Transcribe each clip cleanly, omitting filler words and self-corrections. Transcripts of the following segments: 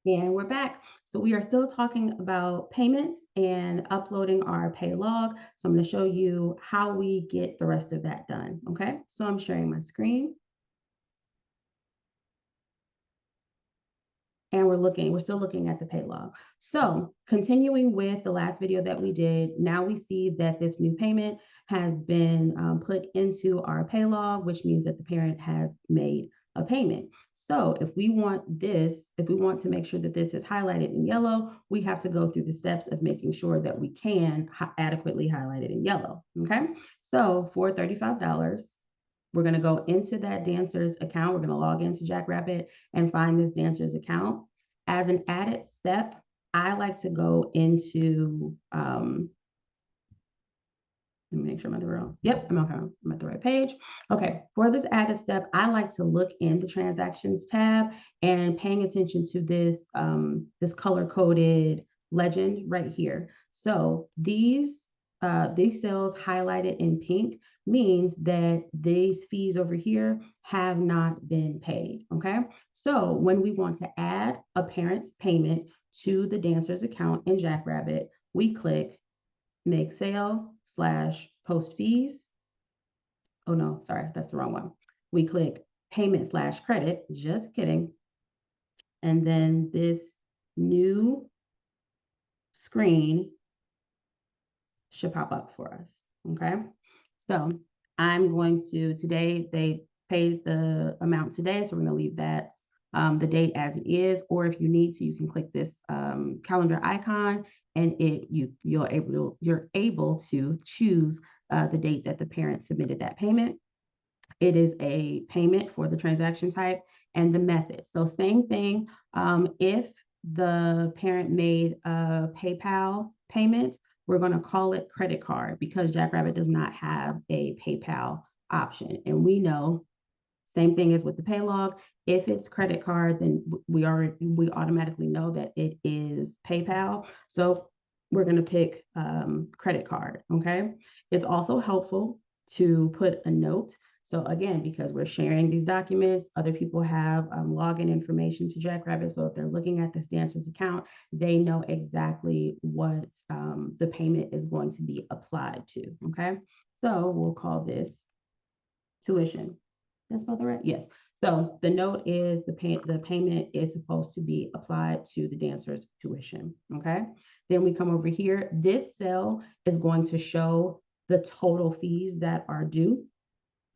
And we're back. So we are still talking about payments and uploading our pay log. So I'm going to show you how we get the rest of that done. Okay. So I'm sharing my screen. And we're still looking at the pay log. So continuing with the last video that we did, now we see that this new payment has been put into our pay log, which means that the parent has made a payment. So if we want to make sure that this is highlighted in yellow, we have to go through the steps of making sure that we can adequately highlight it in yellow. Okay. So for $35, we're going to go into that dancer's account. We're going to log into Jackrabbit and find this dancer's account. As an added step, I like to go into, let me make sure I'm at the right. Yep, I'm okay. I'm at the right page. Okay, for this added step, I like to look in the transactions tab and paying attention to this, this color-coded legend right here. So these cells highlighted in pink means that these fees over here have not been paid. Okay, so when we want to add a parent's payment to the dancer's account in Jackrabbit, we click make sale / post fees. Oh no, sorry, that's the wrong one. We click payment / credit, just kidding. And then this new screen should pop up for us. Okay. So I'm going to, today they paid the amount today. So we're going to leave that the date as it is, or if you need to, you can click this calendar icon and you're able to choose the date that the parent submitted that payment. It is a payment for the transaction type and the method. So same thing. If the parent made a PayPal payment, we're going to call it credit card because Jackrabbit does not have a PayPal option. And we know, same thing as with the pay log, if it's credit card, then we automatically know that it is PayPal. So we're going to pick credit card. Okay. It's also helpful to put a note. So again, because we're sharing these documents, other people have login information to Jackrabbit. So if they're looking at this dancer's account, they know exactly what the payment is going to be applied to. Okay. So we'll call this tuition. That's about the right? Yes. So the note is the payment is supposed to be applied to the dancer's tuition. Okay. Then we come over here. This cell is going to show the total fees that are due.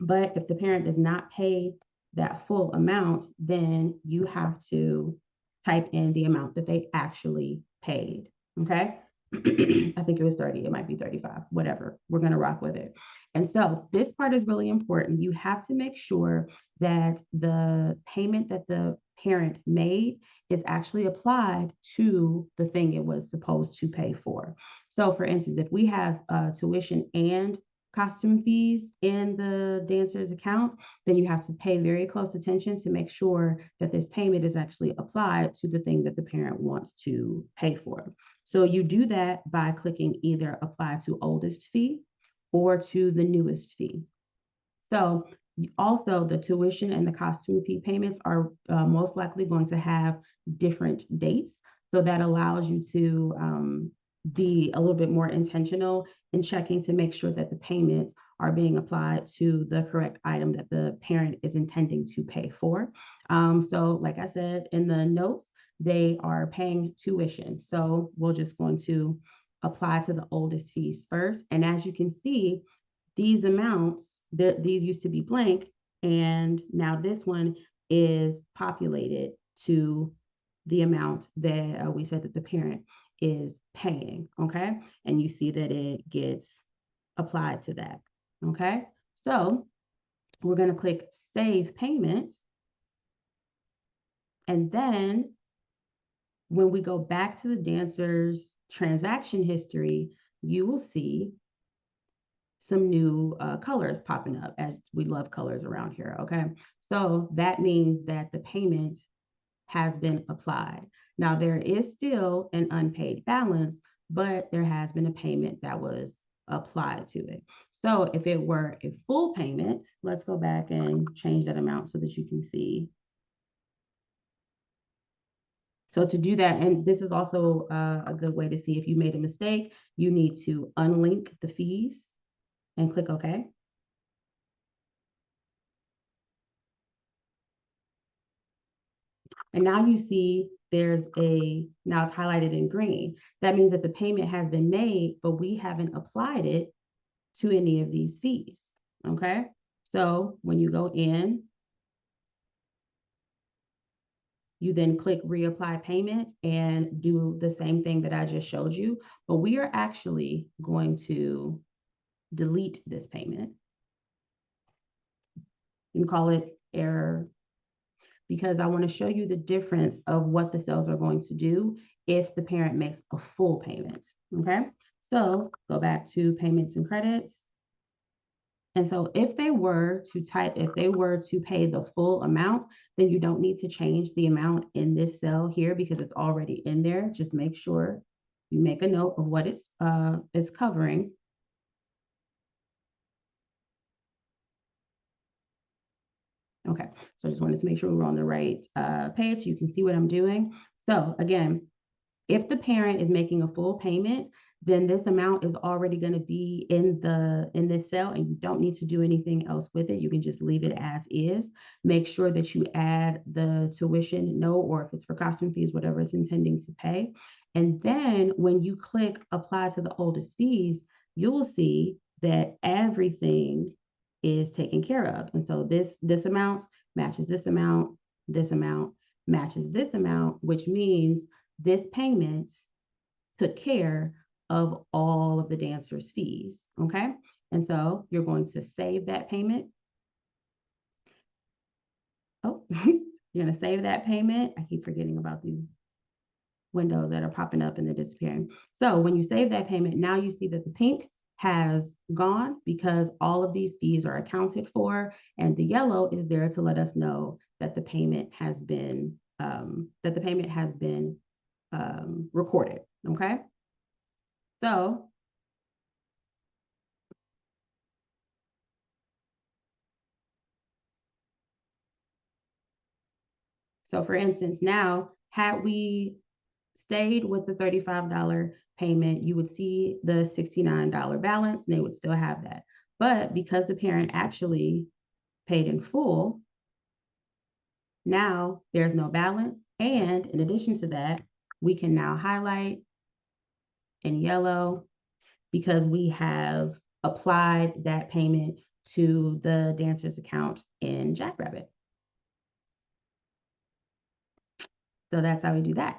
But if the parent does not pay that full amount, then you have to type in the amount that they actually paid. Okay. I think it was 30. It might be 35, whatever. We're going to rock with it. And so this part is really important. You have to make sure that the payment that the parent made is actually applied to the thing it was supposed to pay for. So for instance, if we have tuition and costume fees in the dancer's account, then you have to pay very close attention to make sure that this payment is actually applied to the thing that the parent wants to pay for. So you do that by clicking either apply to oldest fee or to the newest fee. So also the tuition and the costume fee payments are most likely going to have different dates. So that allows you to be a little bit more intentional in checking to make sure that the payments are being applied to the correct item that the parent is intending to pay for. So like I said in the notes, they are paying tuition. So we're just going to apply to the oldest fees first. And as you can see, these amounts, these used to be blank, and now this one is populated to the amount that we said that the parent is paying, okay? And you see that it gets applied to that, okay? So we're gonna click Save Payment, and then when we go back to the dancer's transaction history, you will see some new colors popping up, as we love colors around here, okay? So that means that the payment has been applied. Now there is still an unpaid balance, but there has been a payment that was applied to it. So if it were a full payment, let's go back and change that amount so that you can see. So to do that, and this is also a good way to see if you made a mistake, you need to unlink the fees and click OK. And now you see now it's highlighted in green. That means that the payment has been made, but we haven't applied it to any of these fees. Okay. So when you go in, you then click reapply payment and do the same thing that I just showed you. But we are actually going to delete this payment. You can call it error, because I want to show you the difference of what the cells are going to do if the parent makes a full payment. Okay. So go back to payments and credits. And so if they were to pay the full amount, then you don't need to change the amount in this cell here because it's already in there. Just make sure you make a note of what it's covering. Okay, so I just wanted to make sure we were on the right page so you can see what I'm doing. So again, if the parent is making a full payment, then this amount is already going to be in this cell, and you don't need to do anything else with it. You can just leave it as is. Make sure that you add the tuition note, or if it's for costume fees, whatever it's intending to pay. And then when you click apply to the oldest fees, you will see that everything is taken care of. And so this amount matches this amount matches this amount, which means this payment took care of all of the dancer's fees. Okay. And so you're going to save that payment. Oh, you're going to save that payment. I keep forgetting about these windows that are popping up and they're disappearing. So when you save that payment, now you see that the pink has gone because all of these fees are accounted for, and the yellow is there to let us know that the payment has been recorded. Okay. So for instance, now had we stayed with the $35 payment, you would see the $69 balance and they would still have that. But because the parent actually paid in full, now there's no balance. And in addition to that, we can now highlight in yellow because we have applied that payment to the dancer's account in Jackrabbit. So that's how we do that.